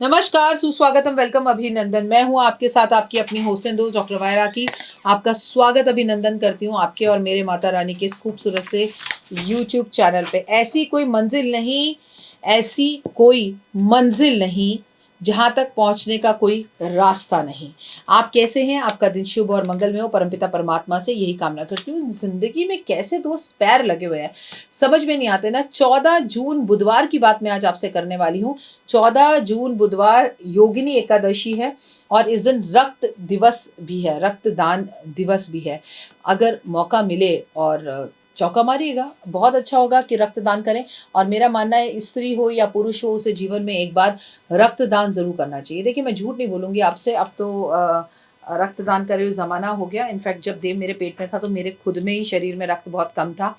नमस्कार, सुस्वागतम, वेलकम, अभिनंदन। मैं हूं आपके साथ आपकी अपनी होस्ट एंड दोस्त डॉक्टर वायरा की। आपका स्वागत अभिनंदन करती हूं आपके और मेरे माता रानी के इस खूबसूरत से यूट्यूब चैनल पे। ऐसी कोई मंजिल नहीं जहां तक पहुंचने का कोई रास्ता नहीं। आप कैसे हैं? आपका दिन शुभ और मंगलमय हो। परमपिता परमात्मा से यही कामना करती हूँ। जिंदगी में कैसे दोस्त पैर लगे हुए हैं समझ में नहीं आते ना। 14 जून बुधवार की बात मैं आज आपसे करने वाली हूँ। 14 जून बुधवार योगिनी एकादशी है और इस दिन रक्त दिवस भी है, रक्तदान दिवस भी है। अगर मौका मिले और चौका मारिएगा, बहुत अच्छा होगा कि रक्तदान करें। और मेरा मानना है स्त्री हो या पुरुष हो, उसे जीवन में एक बार रक्तदान जरूर करना चाहिए। देखिए, मैं झूठ नहीं बोलूँगी आपसे। अब तो रक्तदान करे हुए ज़माना हो गया। इनफैक्ट जब देव मेरे पेट में था तो मेरे खुद में ही शरीर में रक्त बहुत कम था,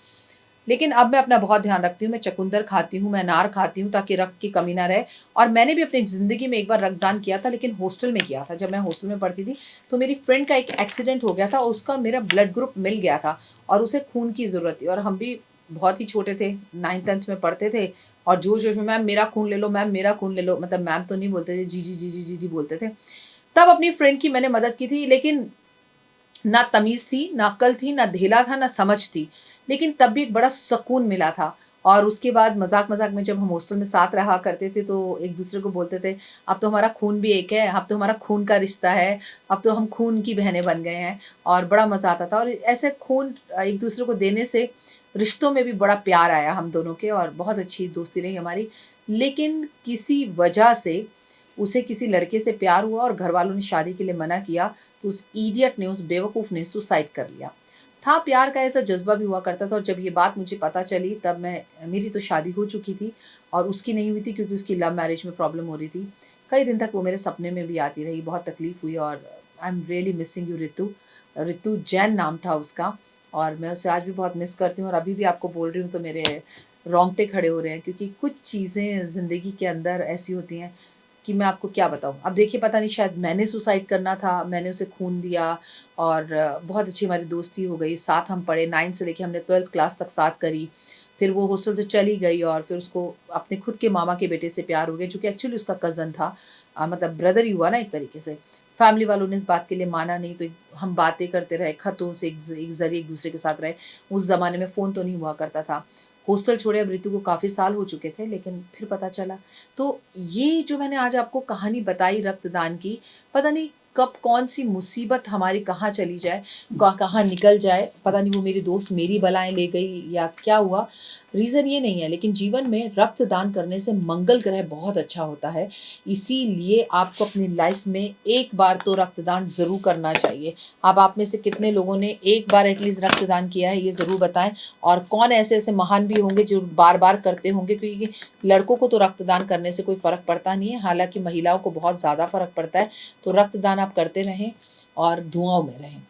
लेकिन अब मैं अपना बहुत ध्यान रखती हूँ। मैं चुकंदर खाती हूँ, मैं अनार खाती हूँ ताकि रक्त की कमी ना रहे। और मैंने भी अपनी ज़िंदगी में एक बार रक्तदान किया था, लेकिन हॉस्टल में किया था। जब मैं हॉस्टल में पढ़ती थी तो मेरी फ्रेंड का एक एक्सीडेंट हो गया था, उसका मेरा ब्लड ग्रुप मिल गया था और उसे खून की ज़रूरत थी। और हम भी बहुत ही छोटे थे, 9th-10th में पढ़ते थे और जोश जोश में मैम मेरा खून ले लो, मैम मेरा खून ले लो। मतलब मैम तो नहीं बोलते थे, जी जी जी जी जी जी बोलते थे। तब अपनी फ्रेंड की मैंने मदद की थी, लेकिन ना तमीज़ थी, ना अक्ल थी, ना धेला था, ना समझ थी। लेकिन तब भी एक बड़ा सुकून मिला था। और उसके बाद मज़ाक-मज़ाक में जब हम हॉस्टल में साथ रहा करते थे तो एक-दूसरे को बोलते थे, अब तो हमारा खून भी एक है, अब तो हमारा खून का रिश्ता है, अब तो हम खून की बहनें बन गए हैं। और बड़ा मज़ा आता था। और ऐसे खून एक-दूसरे को देने से रिश्तों में भी बड़ा प्यार आया हम दोनों के और बहुत अच्छी दोस्ती रही हमारी। लेकिन किसी वजह से उसे किसी लड़के से प्यार हुआ और घरवालों ने शादी के लिए मना किया, तो उस इडियट ने, उस बेवकूफ़ ने सुसाइड कर लिया। था प्यार का ऐसा जज़्बा भी हुआ करता था। और जब ये बात मुझे पता चली तब मेरी तो शादी हो चुकी थी और उसकी नहीं हुई थी, क्योंकि उसकी लव मैरिज में प्रॉब्लम हो रही थी। कई दिन तक वो मेरे सपने में भी आती रही, बहुत तकलीफ़ हुई। और I am really missing you Ritu. Ritu Jain नाम था उसका और मैं उसे आज भी बहुत मिस करती हूँ। और अभी भी आपको बोल रही हूँ तो मेरे रोंगटे खड़े हो रहे हैं, क्योंकि कुछ चीज़ें ज़िंदगी के अंदर ऐसी होती हैं कि मैं आपको क्या बताऊँ। अब देखिए, पता नहीं शायद मैंने सुसाइड करना था, मैंने उसे खून दिया। और बहुत अच्छी हमारी दोस्ती हो गई, साथ हम पढ़े, 9th से लेके हमने 12th क्लास तक साथ करी। फिर वो हॉस्टल से चली गई और फिर उसको अपने खुद के मामा के बेटे से प्यार हो गया, जो कि एक्चुअली उसका कज़न था। मतलब ब्रदर ही हुआ ना एक तरीके से। फैमिली वालों ने इस बात के लिए माना नहीं, तो हम बातें करते रहे, खतों से एक ज़रिए एक-दूसरे के साथ रहे। उस ज़माने में फ़ोन तो नहीं हुआ करता था। हॉस्टल छोड़े अब ऋतु को काफ़ी साल हो चुके थे, लेकिन फिर पता चला। तो ये जो मैंने आज आपको कहानी बताई रक्तदान की, पता नहीं कब कौन-सी मुसीबत हमारी कहाँ चली जाए, कहाँ निकल जाए। पता नहीं वो मेरी दोस्त मेरी बलाएँ ले गई या क्या हुआ, रीज़न ये नहीं है। लेकिन जीवन में रक्तदान करने से मंगल ग्रह बहुत अच्छा होता है। इसीलिए आपको अपनी लाइफ़ में एक बार तो रक्तदान ज़रूर करना चाहिए। अब आप में से कितने लोगों ने एक बार एटलीस्ट रक्तदान किया है, ये ज़रूर बताएँ। और कौन ऐसे-ऐसे महान भी होंगे जो बार-बार करते होंगे, क्योंकि लड़कों को तो रक्तदान करने से कोई फ़र्क पड़ता नहीं है, हालाँकि महिलाओं को बहुत ज़्यादा फ़र्क पड़ता है। तो रक्तदान आप करते रहें और दुआओं में रहें।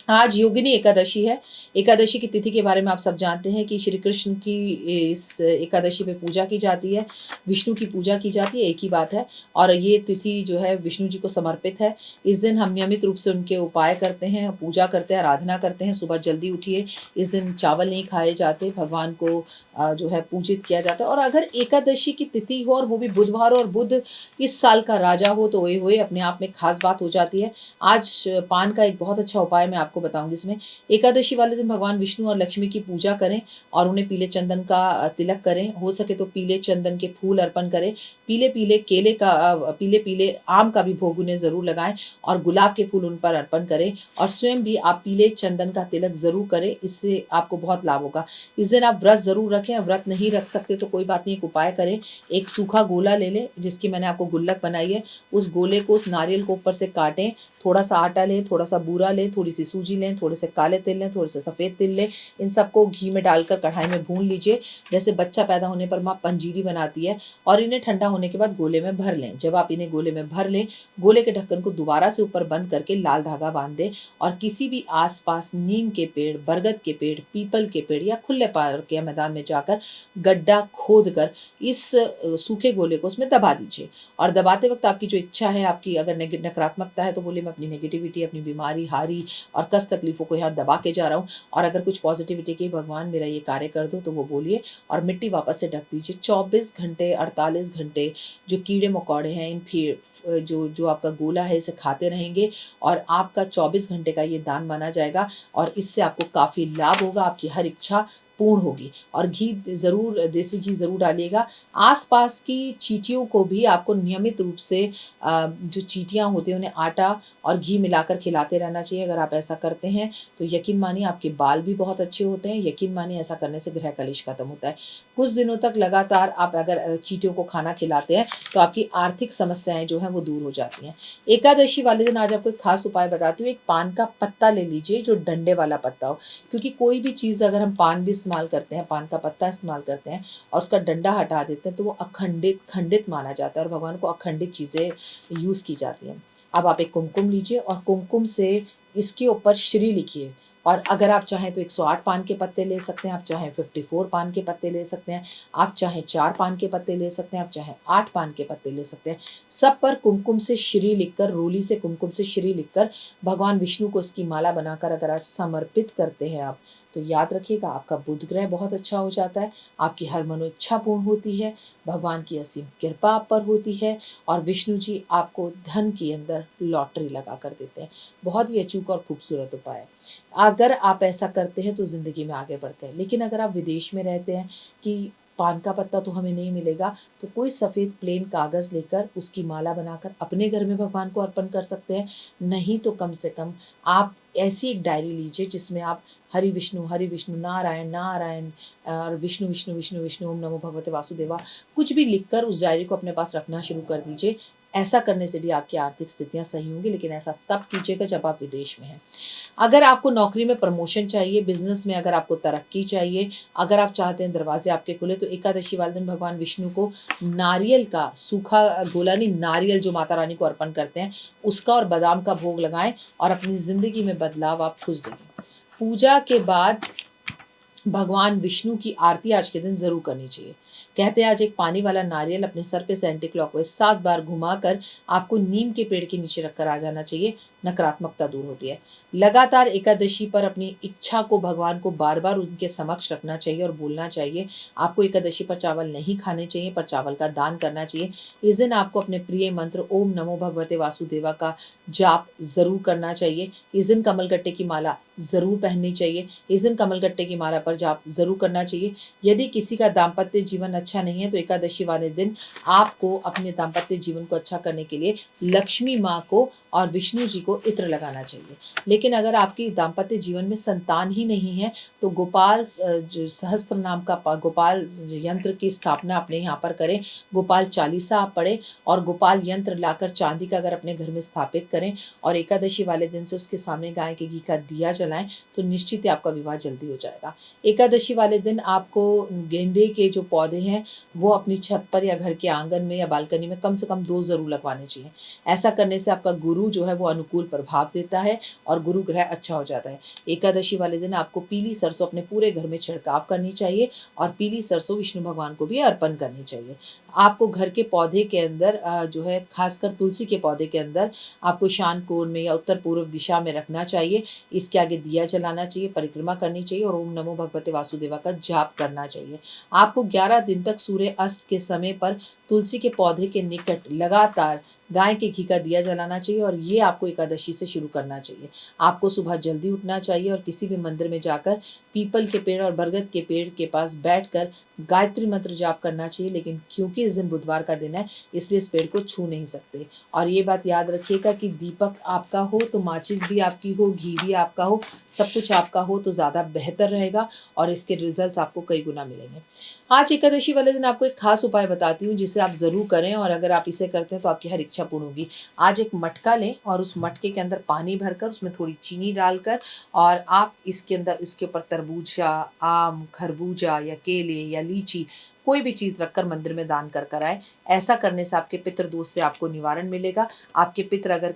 आज योगिनी एकादशी है। एकादशी की तिथि के बारे में आप सब जानते हैं कि श्री कृष्ण की इस एकादशी पे पूजा की जाती है, विष्णु की पूजा की जाती है, एक ही बात है। और ये तिथि जो है विष्णु जी को समर्पित है। इस दिन हम नियमित रूप से उनके उपाय करते हैं, पूजा करते हैं, आराधना करते हैं। सुबह जल्दी उठिए, इस दिन चावल नहीं खाए जाते, भगवान को जो है पूजित किया जाता है। और अगर एकादशी की तिथि हो और वो भी बुधवार और बुध इस साल का राजा हो तो ओए होए अपने आप में खास बात हो जाती है। आज पान का एक बहुत अच्छा उपाय मैं आपको बताऊंगी इसमें। एकादशी वाले दिन भगवान विष्णु और लक्ष्मी की पूजा करें और उन्हें पीले चंदन का तिलक करें। हो सके तो पीले चंदन के फूल अर्पण करें। पीले पीले केले का पीले पीले आम का भी भोग उन्हें ज़रूर लगाएं और गुलाब के फूल उन पर अर्पण करें। और स्वयं भी आप पीले चंदन का तिलक ज़रूर करें, इससे आपको बहुत लाभ होगा। इस दिन आप व्रत ज़रूर रखें। व्रत नहीं रख सकते तो कोई बात नहीं, एक उपाय करें। एक सूखा गोला ले लें, जिसकी मैंने आपको गुल्लक बनाई है। उस गोले को, उस नारियल को ऊपर से काटें। थोड़ा सा आटा लें, थोड़ा सा बूरा लें, थोड़ी सी सूजी लें, थोड़े से काले तिल लें, थोड़े से सफ़ेद तिल लें। इन सबको घी में डालकर कढ़ाई में भून लीजिए। जैसे बच्चा पैदा होने पर माँ पंजीरी बनाती है। और इन्हें ठंडा होने के बाद गोले में भर लें। जब आप इन्हें गोले में भर लें, गोले के ढक्कन को दोबारा से ऊपर बंद करके लाल धागा बांध दें। और किसी भी आसपास नीम के पेड़, बरगद के पेड़, पीपल के पेड़ या खुले पार्क या मैदान में जाकर गड्ढा खोद कर इस सूखे गोले को उसमें दबा दीजिए। और दबाते वक्त आपकी जो इच्छा है, आपकी अगर नकारात्मकता है तो बोले मैं अपनी नेगेटिविटी, अपनी बीमारी, हारी और कष्ट तकलीफ़ों को यहाँ दबा के जा रहा हूँ, और अगर कुछ पॉजिटिविटी की भगवान मेरा ये कार्य कर दो, तो वो बोलिए और मिट्टी वापस से ढक दीजिए। 24 घंटे 48 घंटे जो कीड़े मकोड़े हैं, इन फिर जो जो आपका गोला है इसे खाते रहेंगे, और आपका 24 घंटे का ये दान माना जाएगा, और इससे आपको काफ़ी लाभ होगा, आपकी हर इच्छा पूर्ण होगी। और घी ज़रूर, देसी घी ज़रूर डालिएगा। आसपास की चींटियों को भी आपको नियमित रूप से जो चींटियाँ होती हैं उन्हें आटा और घी मिलाकर खिलाते रहना चाहिए। अगर आप ऐसा करते हैं तो यकीन मानिए आपके बाल भी बहुत अच्छे होते हैं। यकीन मानिए ऐसा करने से ग्रह कलेश खत्म होता है। कुछ दिनों तक लगातार आप अगर चींटियों को खाना खिलाते हैं तो आपकी आर्थिक समस्याएं जो हैं वो दूर हो जाती हैं। एकादशी वाले दिन आज आपको एक खास उपाय बताती हूँ। एक पान का पत्ता ले लीजिए जो डंडे वाला पत्ता हो, क्योंकि कोई भी चीज़ अगर हम पान भी इस्तेमाल करते हैं, पान का पत्ता इस्तेमाल करते हैं और उसका डंडा हटा देते हैं, तो वो खंडित माना जाता है और भगवान को अखंडित चीज़ें यूज़ की जाती हैं। अब आप एक कुमकुम लीजिए और कुमकुम से इसके ऊपर श्री लिखिए, और अगर आप चाहें तो 108 पान के पत्ते ले सकते हैं, आप चाहें 54 पान के पत्ते ले सकते हैं, आप चाहें 4 पान के पत्ते ले सकते हैं, आप चाहें 8 पान के पत्ते ले सकते हैं। सब पर कुमकुम से श्री लिखकर, रोली से कुमकुम से श्री लिखकर भगवान विष्णु को इसकी माला बनाकर अगर आज समर्पित करते हैं आप, तो याद रखिएगा आपका बुध ग्रह बहुत अच्छा हो जाता है, आपकी हर मनोइच्छा पूर्ण होती है, भगवान की असीम कृपा आप पर होती है, और विष्णु जी आपको धन के अंदर लॉटरी लगा कर देते हैं। बहुत ही अचूक और खूबसूरत उपाय है। अगर आप ऐसा करते हैं तो ज़िंदगी में आगे बढ़ते हैं। लेकिन अगर आप विदेश में रहते हैं कि पान का पत्ता तो हमें नहीं मिलेगा, तो कोई सफ़ेद प्लेन कागज़ लेकर उसकी माला बनाकर अपने घर में भगवान को अर्पण कर सकते हैं। नहीं तो कम से कम आप ऐसी एक डायरी लीजिए जिसमें आप हरि विष्णु नारायण नारायण और विष्णु विष्णु विष्णु विष्णु ओम नमो भगवते वासुदेवा कुछ भी लिखकर उस डायरी को अपने पास रखना शुरू कर दीजिए। ऐसा करने से भी आपकी आर्थिक स्थितियां सही होंगी, लेकिन ऐसा तब कीजिएगा जब आप विदेश में हैं। अगर आपको नौकरी में प्रमोशन चाहिए, बिजनेस में अगर आपको तरक्की चाहिए, अगर आप चाहते हैं दरवाजे आपके खुले, तो एकादशी वाले दिन भगवान विष्णु को नारियल का सूखा गोला नहीं, नारियल जो माता रानी को अर्पण करते हैं उसका और बादाम का भोग लगाएं, और अपनी ज़िंदगी में बदलाव आप खुश देखें। पूजा के बाद भगवान विष्णु की आरती आज के दिन ज़रूर करनी चाहिए। कहते हैं आज एक पानी वाला नारियल अपने सर पे एंटी क्लॉकवाइज 7 बार घुमाकर आपको नीम के पेड़ के नीचे रखकर आ जाना चाहिए। नकारात्मकता दूर होती है। लगातार एकादशी पर अपनी इच्छा को भगवान को बार बार उनके समक्ष रखना चाहिए और बोलना चाहिए। आपको एकादशी पर चावल नहीं खाने चाहिए, पर चावल का दान करना चाहिए। इस दिन आपको अपने प्रिय मंत्र ओम नमो भगवते वासुदेवा का जाप ज़रूर करना चाहिए। इस दिन कमलगट्टे की माला ज़रूर पहननी चाहिए। इस दिन कमलगट्टे की माला पर जाप ज़रूर करना चाहिए। यदि किसी का दाम्पत्य जीवन अच्छा नहीं है तो एकादशी वाले दिन आपको अपने दाम्पत्य जीवन को अच्छा करने के लिए लक्ष्मी माँ को और विष्णु जी को इत्र लगाना चाहिए। लेकिन अगर आपकी दाम्पत्य जीवन में संतान ही नहीं है तो गोपाल जो सहस्त्र नाम का गोपाल यंत्र की स्थापना अपने यहाँ पर करें। गोपाल चालीसा आप पढ़ें और गोपाल यंत्र लाकर चांदी का अगर अपने घर में स्थापित करें और एकादशी वाले दिन से उसके सामने गाय के घी का दिया जलाएं तो निश्चित ही आपका विवाह जल्दी हो जाएगा। एकादशी वाले दिन आपको गेंदे के जो पौधे हैं वो अपनी छत पर या घर के आंगन में या बालकनी में कम से कम 2 ज़रूर लगवाने चाहिए। ऐसा करने से आपका गुरु जो है वो अनुकूल प्रभाव देता है और गुरु ग्रह अच्छा हो जाता है। एकादशी वाले दिन आपको पीली सरसों अपने पूरे घर में छिड़काव करनी चाहिए और पीली सरसों विष्णु भगवान को भी अर्पण करनी चाहिए। आपको घर के पौधे के अंदर जो है खासकर तुलसी के पौधे के अंदर आपको ईशान कोण में या उत्तर पूर्व दिशा में रखना चाहिए। इसके आगे दिया जलाना चाहिए, परिक्रमा करनी चाहिए और ओम नमो भगवते वासुदेवा का जाप करना चाहिए। आपको 11 दिन तक सूर्य अस्त के समय पर तुलसी के पौधे के निकट लगातार गाय के घी का दिया जलाना चाहिए और ये आपको एकादशी से शुरू करना चाहिए। आपको सुबह जल्दी उठना चाहिए और किसी भी मंदिर में जाकर पीपल के पेड़ और बरगद के पेड़ के पास बैठकर गायत्री मंत्र जाप करना चाहिए। लेकिन क्योंकि इस दिन बुधवार का दिन है इसलिए इस पेड़ को छू नहीं सकते। और ये बात याद रखिएगा कि दीपक आपका हो तो माचिस भी आपकी हो, घी भी आपका हो, सब कुछ आपका हो तो ज़्यादा बेहतर रहेगा और इसके रिजल्ट्स आपको कई गुना मिलेंगे। आज एकादशी वाले दिन आपको एक खास उपाय बताती हूँ जिसे आप ज़रूर करें और अगर आप इसे करते हैं तो आपकी हर इच्छा पूर्ण होगी। आज एक मटका लें और उस मटके के अंदर पानी भरकर उसमें थोड़ी चीनी डालकर और आप इसके अंदर इसके ऊपर तरबूजा, आम, खरबूजा या केले या लीची कोई भी चीज़ रखकर मंदिर में दान कर कर आए। ऐसा करने से आपके पितृदोष से आपको निवारण मिलेगा। आपके पितर अगर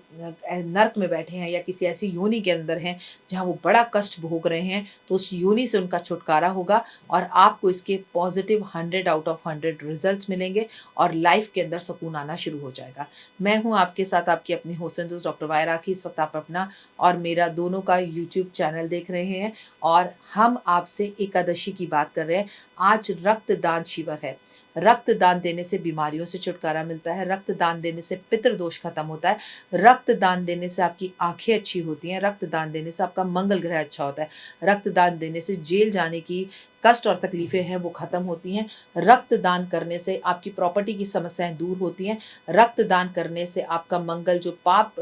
नर्क में बैठे हैं या किसी ऐसी योनि के अंदर हैं जहाँ वो बड़ा कष्ट भोग रहे हैं, तो उस योनि से उनका छुटकारा होगा और आपको इसके पॉजिटिव 100 आउट ऑफ 100 रिजल्ट्स मिलेंगे और लाइफ के अंदर सुकून आना शुरू हो जाएगा। मैं हूँ आपके साथ आपकी अपनी होस्ट दोस्त डॉक्टर वाया राखी। इस वक्त आप अपना और मेरा दोनों का यूट्यूब चैनल देख रहे हैं और हम आपसे एकादशी की बात कर रहे हैं। आज रक्तदान शिविर है। रक्तदान देने से बीमारियों से छुटकारा मिलता है। रक्तदान देने से पितृदोष खत्म होता है। रक्तदान देने से आपकी आंखें अच्छी होती हैं। रक्तदान देने से आपका मंगल ग्रह अच्छा होता है। रक्तदान देने से जेल जाने की कष्ट और तकलीफें हैं वो खत्म होती हैं। रक्तदान करने से आपकी प्रॉपर्टी की समस्याएं दूर होती हैं। रक्तदान करने से आपका मंगल जो पाप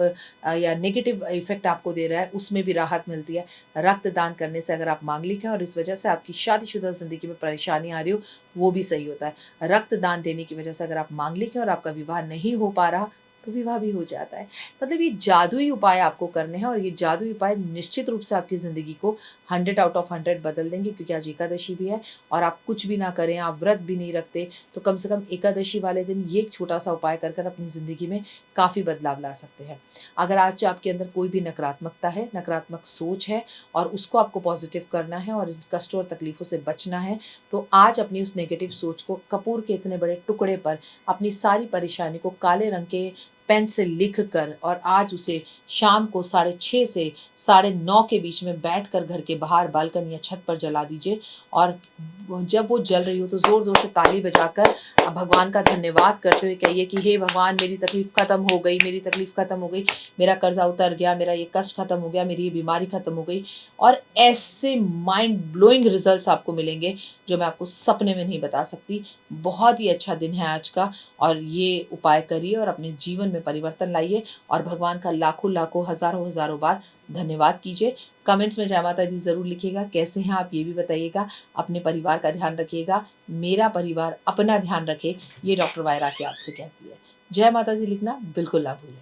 या नेगेटिव इफेक्ट आपको दे रहा है उसमें भी राहत मिलती है। रक्तदान करने से अगर आप मांगलिक हैं और इस वजह से आपकी शादीशुदा जिंदगी में परेशानी आ रही हो वो भी सही होता है। रक्तदान देने की वजह से अगर आप मांगलिक हैं और आपका विवाह नहीं हो पा रहा तो विवाह भी हो जाता है। मतलब ये जादुई उपाय आपको करने हैं और ये जादुई उपाय निश्चित रूप से आपकी ज़िंदगी को 100 आउट ऑफ 100 बदल देंगे, क्योंकि आज एकादशी भी है और आप कुछ भी ना करें, आप व्रत भी नहीं रखते, तो कम से कम एकादशी वाले दिन ये एक छोटा सा उपाय कर अपनी ज़िंदगी में काफ़ी बदलाव ला सकते हैं। अगर आज आपके अंदर कोई भी नकारात्मकता है, नकारात्मक सोच है और उसको आपको पॉजिटिव करना है और कष्टों और तकलीफ़ों से बचना है, तो आज अपनी उस नेगेटिव सोच को कपूर के इतने बड़े टुकड़े पर अपनी सारी परेशानी को काले रंग के पेन से लिख कर और आज उसे शाम को 6:30 से 9:30 के बीच में बैठकर घर के बाहर बालकनी या छत पर जला दीजिए। और जब वो जल रही हो तो ज़ोर ज़ोर से ताली बजाकर भगवान का धन्यवाद करते हुए कहिए कि हे भगवान, मेरी तकलीफ़ ख़त्म हो गई, मेरी तकलीफ़ ख़त्म हो गई, मेरा कर्जा उतर गया, मेरा ये कष्ट ख़त्म हो गया, मेरी ये बीमारी ख़त्म हो गई। और ऐसे माइंड ब्लोइंग रिजल्ट्स आपको मिलेंगे जो मैं आपको सपने में नहीं बता सकती। बहुत ही अच्छा दिन है आज का और ये उपाय करिए और अपने जीवन में परिवर्तन लाइए और भगवान का लाखों लाखों हज़ारों हज़ारों बार धन्यवाद कीजिए। कमेंट्स में जय माता दी ज़रूर लिखिएगा। कैसे हैं आप ये भी बताइएगा। अपने परिवार का ध्यान रखिएगा। मेरा परिवार अपना ध्यान रखे, ये डॉक्टर वाया राखी आपसे कहती है। जय माता दी लिखना बिल्कुल ना भूलें।